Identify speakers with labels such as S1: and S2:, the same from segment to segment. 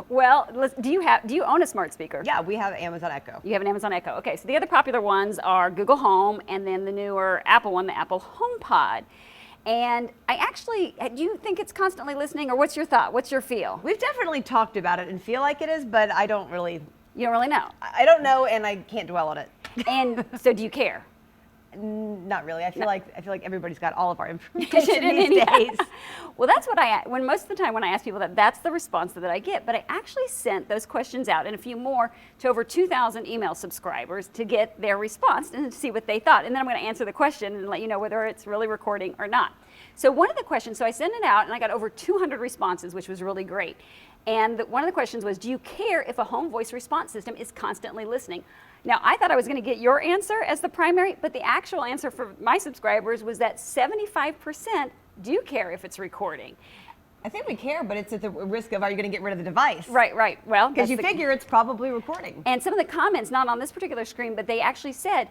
S1: Well, do you own a smart speaker?
S2: Yeah, we have Amazon Echo.
S1: You have an Amazon Echo. Okay, so the other popular ones are Google Home and then the newer Apple one, the Apple HomePod. And do you think it's constantly listening, or what's your thought? What's your feel?
S2: We've definitely talked about it and feel like it is, but I don't really.
S1: You don't really know?
S2: I don't know, and I can't dwell on it.
S1: And so do you care?
S2: Not really. I feel like everybody's got all of our information these days.
S1: Well, that's what most of the time when I ask people that's the response that I get. But I actually sent those questions out and a few more to over 2,000 email subscribers to get their response and see what they thought. And then I'm going to answer the question and let you know whether it's really recording or not. So one of the questions, so I sent it out and I got over 200 responses, which was really great. And one of the questions was, do you care if a home voice response system is constantly listening? Now, I thought I was going to get your answer as the primary, but the actual answer for my subscribers was that 75% do care if it's recording.
S2: I think we care, but it's at the risk of, are you going to get rid of the device?
S1: Right. Well,
S2: because you figure it's probably recording.
S1: And some of the comments, not on this particular screen, but they actually said,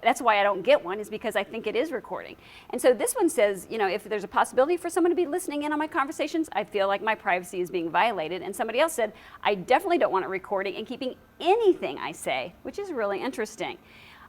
S1: that's why I don't get one, is because I think it is recording. And so this one says, if there's a possibility for someone to be listening in on my conversations, I feel like my privacy is being violated. And somebody else said, I definitely don't want it recording and keeping anything I say, which is really interesting.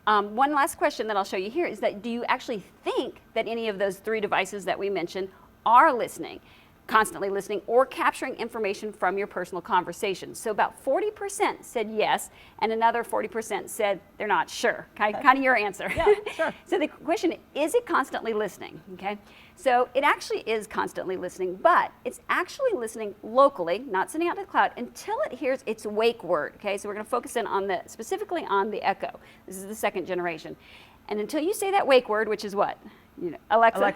S1: One last question that I'll show you here is that, do you actually think that any of those 3 devices that we mentioned are listening? Constantly listening or capturing information from your personal conversations? So about 40% said yes, and another 40% said they're not sure. Kind of your answer.
S2: Yeah, sure.
S1: So the question is it constantly listening? Okay, so it actually is constantly listening, but it's actually listening locally, not sending out to the cloud, until it hears its wake word. Okay, so we're going to focus in on specifically on the Echo. This is the 2nd generation, and until you say that wake word, which is what? Alexa,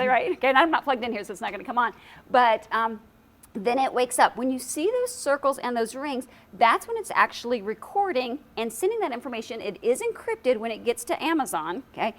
S1: right? Okay, and I'm not plugged in here, so it's not going to come on. But then it wakes up. When you see those circles and those rings, that's when it's actually recording and sending that information. It is encrypted when it gets to Amazon, okay?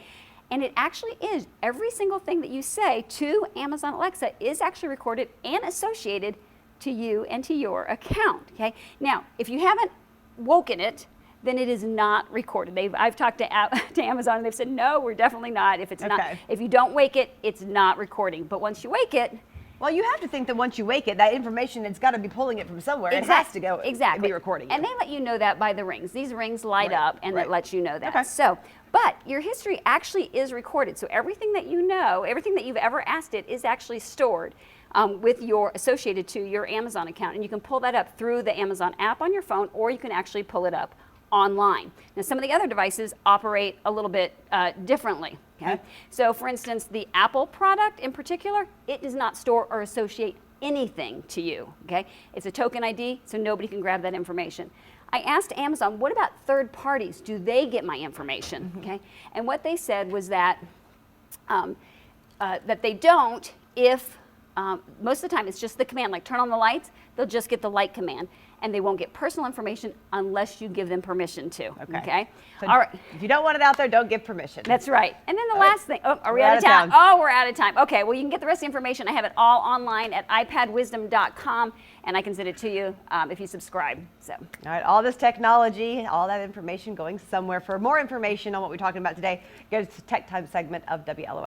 S1: And it actually is. Every single thing that you say to Amazon Alexa is actually recorded and associated to you and to your account, okay? Now, if you haven't woken it, then it is not recorded. I've talked to Amazon and they've said, no, we're definitely not. If it's not, if you don't wake it, it's not recording. But once you wake it,
S2: well, you have to think that once you wake it, that information, it's got to be pulling it from somewhere. It has to go and be recording it.
S1: And they let you know that by the rings. These rings light up and it lets you know that. Okay. So, but your history actually is recorded. So everything that you know, everything that you've ever asked it is actually stored associated to your Amazon account. And you can pull that up through the Amazon app on your phone, or you can actually pull it up online. Now, some of the other devices operate a little bit differently. Okay? So, for instance, the Apple product in particular, it does not store or associate anything to you. Okay? It's a token ID, so nobody can grab that information. I asked Amazon, what about third parties? Do they get my information? Okay? And what they said was that that they don't if most of the time it's just the command, like turn on the lights, they'll just get the light command. And they won't get personal information unless you give them permission to. Okay?
S2: So
S1: all right.
S2: If you don't want it out there, don't give permission.
S1: That's right. And then the last thing, are we out of time? Oh, we're out of time. Okay, well, you can get the rest of the information. I have it all online at ipadwisdom.com, and I can send it to you if you subscribe. So.
S2: All right, all this technology, all that information going somewhere. For more information on what we're talking about today, go to the Tech Time segment of WLOS.